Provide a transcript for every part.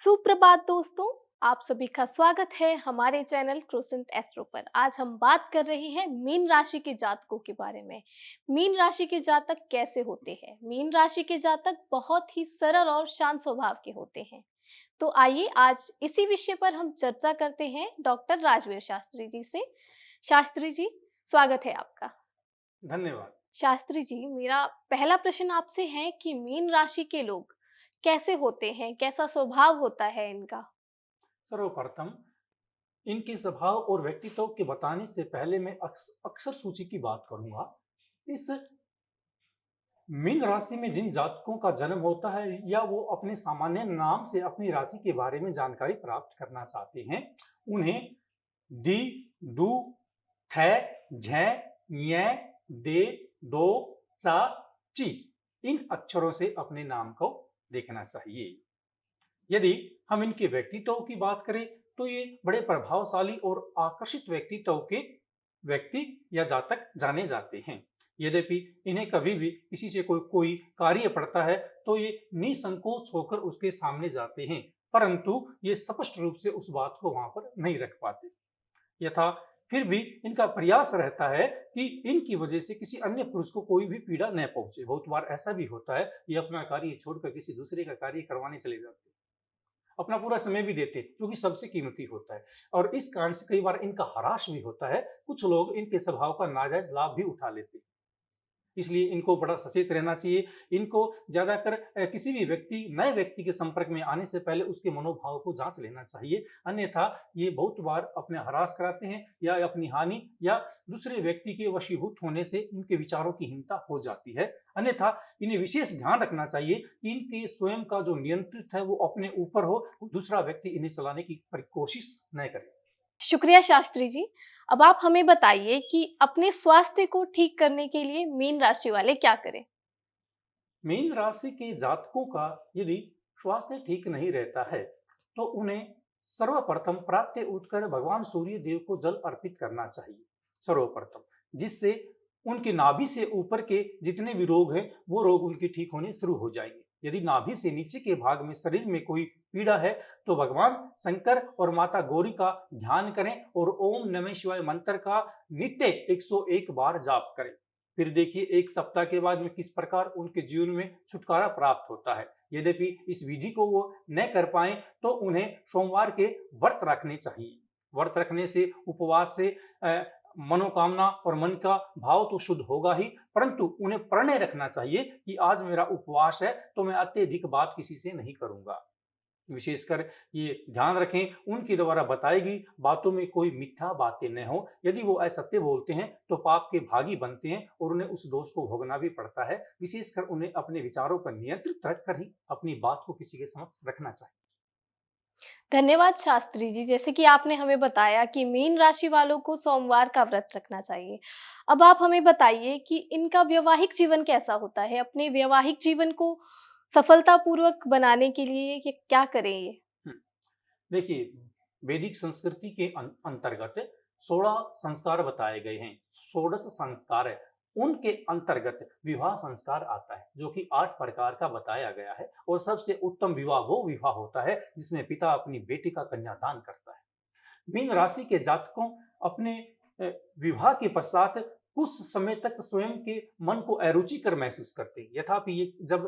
सुप्रभात दोस्तों। आप सभी का स्वागत है हमारे चैनल क्रोसेंट एस्ट्रो पर। आज हम बात कर रहे हैं मीन राशि के जातकों के बारे में। मीन राशि के जातक कैसे होते हैं? मीन राशि के जातक बहुत ही सरल और शांत स्वभाव के होते हैं। तो आइए आज इसी विषय पर हम चर्चा करते हैं डॉक्टर राजवीर शास्त्री जी से। शास्त्री जी, स्वागत है आपका। धन्यवाद। शास्त्री जी, मेरा पहला प्रश्न आपसे है कि मीन राशि के लोग कैसे होते हैं? कैसा स्वभाव होता है इनका? सर्वप्रथम इनके स्वभाव और व्यक्तित्व के बताने से पहले मैं अक्षर सूची की बात करूंगा। इस मीन राशि में जिन जातकों का जन्म होता है या वो अपने सामान्य नाम से अपनी राशि के बारे में जानकारी प्राप्त करना चाहते हैं, उन्हें दी, दू, थ, झ, ञ, दे, दो, चा, ची इन अक्षरों से अपने नाम को देखना चाहिए। यदि हम इनके व्यक्तित्व की बात करें तो ये बड़े प्रभावशाली और आकर्षित व्यक्तित्व के व्यक्ति या जातक जाने जाते हैं। यद्यपि इन्हें कभी भी किसी से कोई कोई कार्य पड़ता है तो ये निसंकोच होकर उसके सामने जाते हैं, परंतु ये स्पष्ट रूप से उस बात को वहां पर नहीं रख पाते। यथा फिर भी इनका प्रयास रहता है कि इनकी वजह से किसी अन्य पुरुष को कोई भी पीड़ा न पहुंचे। बहुत बार ऐसा भी होता है, ये अपना कार्य छोड़कर किसी दूसरे का कार्य करवाने चले जाते हैं, अपना पूरा समय भी देते हैं, जो कि सबसे कीमती होता है। और इस कारण से कई बार इनका हराश भी होता है। कुछ लोग इनके स्वभाव का नाजायज लाभ भी उठा लेते हैं, इसलिए इनको बड़ा सचेत रहना चाहिए। इनको ज्यादातर किसी भी नए व्यक्ति के संपर्क में आने से पहले उसके मनोभाव को जांच लेना चाहिए, अन्यथा ये बहुत बार अपने हरास कराते हैं या अपनी हानि या दूसरे व्यक्ति के वशीभूत होने से इनके विचारों की हिंसा हो जाती है। अन्यथा इन्हें विशेष ध्यान रखना चाहिए कि इनके स्वयं का जो नियंत्रित है वो अपने ऊपर हो, दूसरा व्यक्ति इन्हें चलाने की कोशिश न करे। शुक्रिया शास्त्री जी। अब आप हमें बताइए कि अपने स्वास्थ्य को ठीक करने के लिए मीन राशि वाले क्या करें? मीन राशि के जातकों का यदि स्वास्थ्य ठीक नहीं रहता है तो उन्हें सर्वप्रथम प्रातः उठकर भगवान सूर्य देव को जल अर्पित करना चाहिए सर्वप्रथम, जिससे उनके नाभि से ऊपर के जितने भी रोग हैं वो रोग उनके ठीक होने शुरू हो जाएंगे। यदि नाभि से नीचे के भाग में शरीर में कोई पीड़ा है तो भगवान शंकर और माता गौरी का ध्यान करें और ओम नमः शिवाय मंत्र का नित्य 101 बार जाप करें। फिर देखिए एक सप्ताह के बाद में किस प्रकार उनके जीवन में छुटकारा प्राप्त होता है। यद्यपि इस विधि को वो न कर पाए तो उन्हें सोमवार के व्रत रखने चाहिए। व्रत रखने से, उपवास से मनोकामना और मन का भाव तो शुद्ध होगा ही, परंतु उन्हें प्रणय रखना चाहिए कि आज मेरा उपवास है तो मैं अत्यधिक बात किसी से नहीं करूंगा। विशेषकर ये ध्यान रखें उनके द्वारा बताई गई बातों में कोई मिथ्या बातें न हो। यदि वो असत्य बोलते हैं तो पाप के भागी बनते हैं और उन्हें उस दोष को भोगना भी पड़ता है। विशेषकर उन्हें अपने विचारों पर नियंत्रित रखकर ही अपनी बात को किसी के समक्ष रखना चाहिए। धन्यवाद शास्त्री जी। जैसे कि आपने हमें बताया कि मीन राशि वालों को सोमवार का व्रत रखना चाहिए। अब आप हमें बताइए कि इनका वैवाहिक जीवन कैसा होता है? अपने वैवाहिक जीवन को सफलतापूर्वक बनाने के लिए ये क्या करें ये? हम्म, देखिए वैदिक संस्कृति के अंतर्गत 16 संस्कार बताए गए हैं। षोडश संस्कार है, उनके अंतर्गत विवाह संस्कार आता है जो कि 8 प्रकार का बताया गया है। और सबसे उत्तम विवाह वो विवाह होता है जिसमें पिता अपनी बेटी का कन्यादान करता है। मीन राशि के जातकों अपने विवाह के पश्चात कुछ समय तक स्वयं के मन को अरुचिकर महसूस करते हैं। यथापि ये जब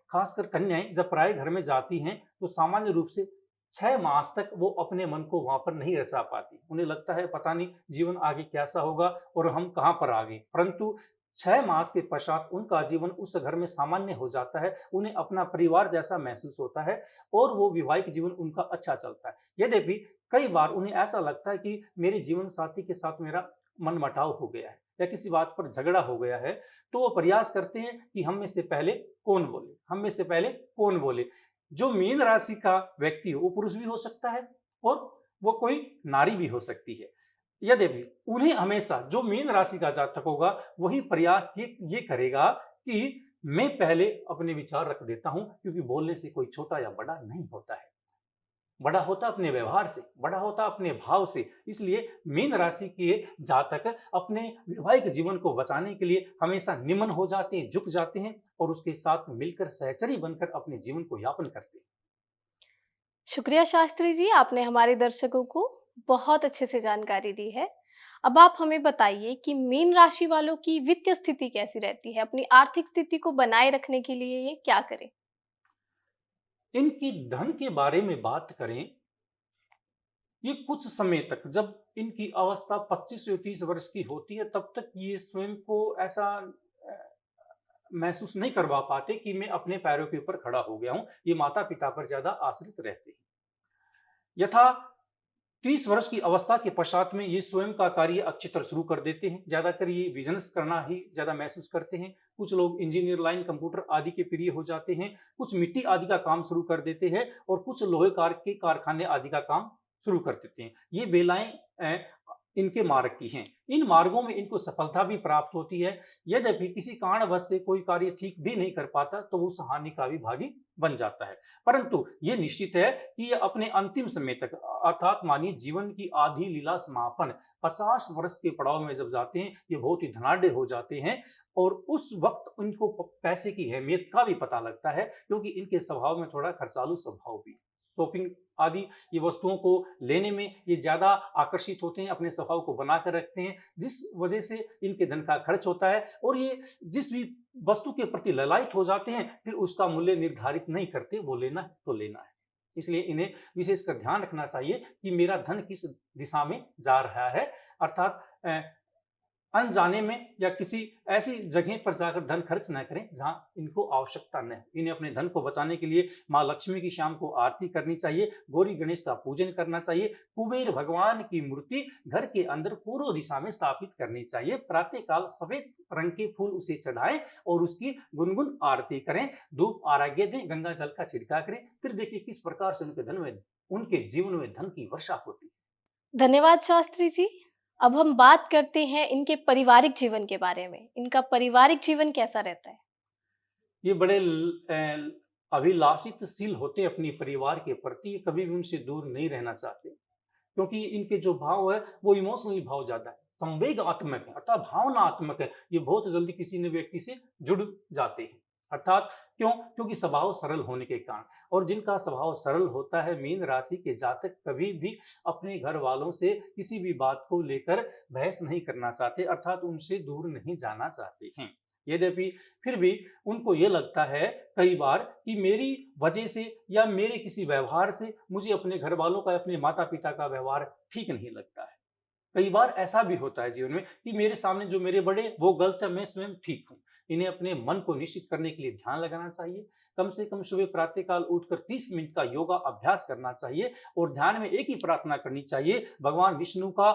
खासकर कन्याएं जब पराए घर में जाती हैं तो सामान्य रूप से 6 मास तक वो अपने मन को वहां पर नहीं रचा पाती। उन्हें लगता है पता नहीं जीवन आगे कैसा होगा और हम कहाँ पर आ गए, परंतु 6 मास के पश्चात उनका जीवन उस घर में सामान्य हो जाता है। उन्हें अपना परिवार जैसा महसूस होता है और वो वैवाहिक जीवन उनका अच्छा चलता है। यद्यपि कई बार उन्हें ऐसा लगता है कि मेरे जीवन साथी के साथ मेरा मनमुटाव हो गया है या किसी बात पर झगड़ा हो गया है, तो वो प्रयास करते हैं कि हम में से पहले कौन बोले, हम में से पहले कौन बोले। जो मीन राशि का व्यक्ति हो वो पुरुष भी हो सकता है और वो कोई नारी भी हो सकती है। यद्यपि उन्हें हमेशा जो मीन राशि का जातक होगा वही प्रयास ये करेगा कि मैं पहले अपने विचार रख देता हूं, क्योंकि बोलने से कोई छोटा या बड़ा नहीं होता है। बड़ा होता अपने व्यवहार से, बड़ा होता अपने भाव से। इसलिए मीन राशि के जातक अपने वैवाहिक जीवन को बचाने के लिए हमेशा निमन हो जाते हैं, झुक जाते हैं और उसके साथ मिलकर सहचरी बनकर अपने जीवन को यापन करते हैं। शुक्रिया शास्त्री जी, आपने हमारे दर्शकों को बहुत अच्छे से जानकारी दी है। अब आप हमें बताइए कि मीन राशि वालों की वित्तीय स्थिति कैसी रहती है? अपनी आर्थिक स्थिति को बनाए रखने के लिए ये क्या करें? इनकी धन के बारे में बात करें, ये कुछ समय तक, जब इनकी अवस्था 25 या 30 वर्ष की होती है, तब तक ये स्वयं को ऐसा महसूस नहीं करवा पाते कि मैं अपने पैरों के ऊपर खड़ा हो गया हूँ। ये माता-पिता पर ज़्यादा आश्रित रहते हैं। यथा 30 वर्ष की अवस्था के पश्चात में ये स्वयं का कार्य अच्छी तरह शुरू कर देते हैं। ज़्यादातर ये बिज़नेस करना ही ज़्यादा महसूस करते हैं। कुछ लोग इंजीनियर लाइन, कंप्यूटर आदि के प्रिय हो जाते हैं। कुछ मिट्टी आदि का काम शुरू कर देते हैं और कुछ लोहे कार के कारखाने आदि का काम शुरू कर देते हैं। ये बेलाएँ इनके मार्ग की हैं। इन मार्गों में इनको सफलता भी प्राप्त होती है। यद्यपि किसी कारणवश से कोई कार्य ठीक भी नहीं कर पाता, तो वो उस हानि का भी भागी बन जाता है। परंतु ये निश्चित है कि ये अपने अंतिम समय तक, अर्थात मानिए जीवन की आधी लीला समापन 50 वर्ष के पड़ाव में जब जाते हैं, ये बहुत ही धनाढ्य हो जाते हैं और उस वक्त उनको पैसे की अहमियत का भी पता लगता है, क्योंकि इनके स्वभाव में थोड़ा खर्चालू स्वभाव भी, शॉपिंग आदि ये वस्तुओं को लेने में ये ज़्यादा आकर्षित होते हैं, अपने स्वभाव को बना कर रखते हैं, जिस वजह से इनके धन का खर्च होता है और ये जिस भी वस्तु के प्रति ललायत हो जाते हैं, फिर उसका मूल्य निर्धारित नहीं करते, वो लेना है तो लेना है। इसलिए इन्हें विशेषकर ध्यान रखना चाहिए कि मेरा धन किस दिशा में जा रहा है, अर्थात अनजाने में या किसी ऐसी जगह पर जाकर धन खर्च न करें जहां इनको आवश्यकता न हो। इन्हें अपने धन को बचाने के लिए माँ लक्ष्मी की शाम को आरती करनी चाहिए, गौरी गणेश का पूजन करना चाहिए, कुबेर भगवान की मूर्ति घर के अंदर पूर्व दिशा में स्थापित करनी चाहिए, प्रातःकाल सफेद रंग के फूल उसे चढ़ाएं और उसकी गुनगुन आरती करें, धूप आराग्य दें, गंगा जल का छिड़काव करें, फिर देखिए किस प्रकार से उनके जीवन में धन की वर्षा होती है। धन्यवाद शास्त्री जी। अब हम बात करते हैं इनके पारिवारिक जीवन के बारे में। इनका पारिवारिक जीवन कैसा रहता है? ये बड़े अभिलाषितशील होते हैं अपने परिवार के प्रति, ये कभी भी उनसे दूर नहीं रहना चाहते, क्योंकि इनके जो भाव है वो इमोशनली भाव ज़्यादा है, संवेगात्मक है, अर्थात भावनात्मक है। ये बहुत जल्दी किसी न व्यक्ति से जुड़ जाते हैं, अर्थात क्यों? क्योंकि स्वभाव सरल होने के कारण। और जिनका स्वभाव सरल होता है, मीन राशि के जातक कभी भी अपने घर वालों से किसी भी बात को लेकर बहस नहीं करना चाहते, अर्थात उनसे दूर नहीं जाना चाहते हैं। यद्यपि फिर भी उनको ये लगता है कई बार कि मेरी वजह से या मेरे किसी व्यवहार से मुझे अपने घर वालों का, अपने माता पिता का व्यवहार ठीक नहीं लगता है। कई बार ऐसा भी होता है जीवन में कि मेरे सामने जो मेरे बड़े वो गलत है, मैं स्वयं ठीक हूँ। इन्हें अपने मन को निश्चित करने के लिए ध्यान लगाना चाहिए। कम से कम सुबह प्रातःकाल उठकर 30 मिनट का योगा अभ्यास करना चाहिए और ध्यान में एक ही प्रार्थना करनी चाहिए, भगवान विष्णु का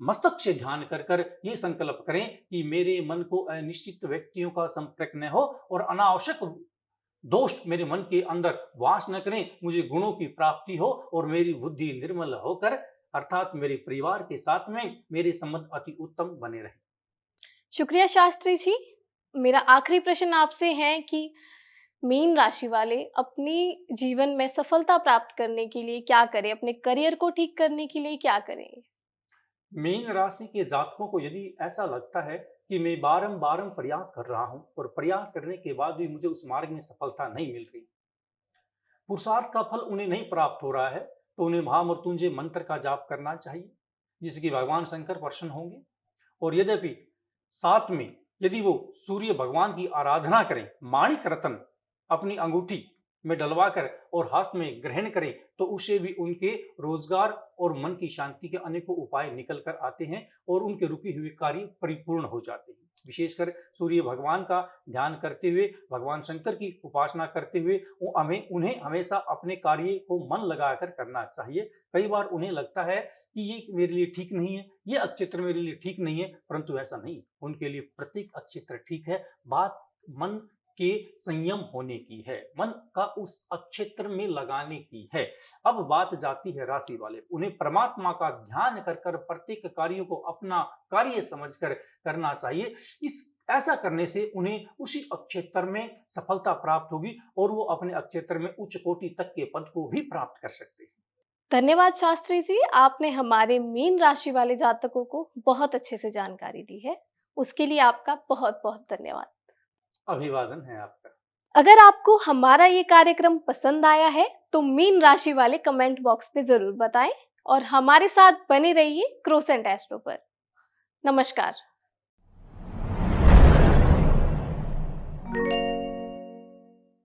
मस्तक से ध्यान कर कर ये संकल्प करें कि मेरे मन को अनिश्चित व्यक्तियों का संपर्क न हो और अनावश्यक दोष मेरे मन के अंदर वास न करें, मुझे गुणों की प्राप्ति हो और मेरी बुद्धि निर्मल होकर, अर्थात मेरे परिवार के साथ में मेरे संबंध अति उत्तम बने रहे। शुक्रिया शास्त्री जी। मेरा आखिरी प्रश्न आपसे है कि मीन राशि वाले अपनी जीवन में सफलता प्राप्त करने के लिए क्या करें? अपने करियर को ठीक करने के लिए क्या करें? मीन राशि के जातकों को यदि ऐसा लगता है कि मैं बारंबार प्रयास कर रहा हूं और प्रयास करने के बाद भी मुझे उस मार्ग में सफलता नहीं मिल रही, पुरुषार्थ का फल उन्हें नहीं प्राप्त हो रहा है, तो उन्हें महामृत्युंजय मंत्र का जाप करना चाहिए, जिससे कि भगवान शंकर प्रसन्न होंगे। और यद्यपि साथ में यदि वो सूर्य भगवान की आराधना करें, माणिक रत्न अपनी अंगूठी में डलवाकर और हाथ में ग्रहण करें, तो उससे भी उनके रोजगार और मन की शांति के अनेकों उपाय निकल कर आते हैं और उनके रुके हुए कार्य परिपूर्ण हो जाते हैं। विशेषकर सूर्य भगवान का ध्यान करते हुए, भगवान शंकर की उपासना करते हुए हमें उन्हें हमेशा अपने कार्य को मन लगाकर करना चाहिए। कई बार उन्हें लगता है कि ये मेरे लिए ठीक नहीं है, ये अक्षेत्र मेरे लिए ठीक नहीं है, परंतु ऐसा नहीं, उनके लिए प्रत्येक अक्षेत्र ठीक है। बात मन के संयम होने की है, मन का उस अक्षेत्र में लगाने की है। अब बात जाती है राशि वाले, उन्हें परमात्मा का ध्यान कर कर प्रत्येक कार्यों को अपना कार्य समझकर करना चाहिए। इस ऐसा करने से उन्हें उसी अक्षेत्र में सफलता प्राप्त होगी और वो अपने अक्षेत्र में उच्च कोटि तक के पद को भी प्राप्त कर सकते हैं। धन्यवाद शास्त्री जी, आपने हमारे मीन राशि वाले जातकों को बहुत अच्छे से जानकारी दी है। उसके लिए आपका बहुत-बहुत धन्यवाद। अभिवादन है आपका। अगर आपको हमारा ये कार्यक्रम पसंद आया है तो मीन राशि वाले कमेंट बॉक्स में जरूर बताएं और हमारे साथ बने रहिए क्रोसेंट एस्ट्रो पर। नमस्कार।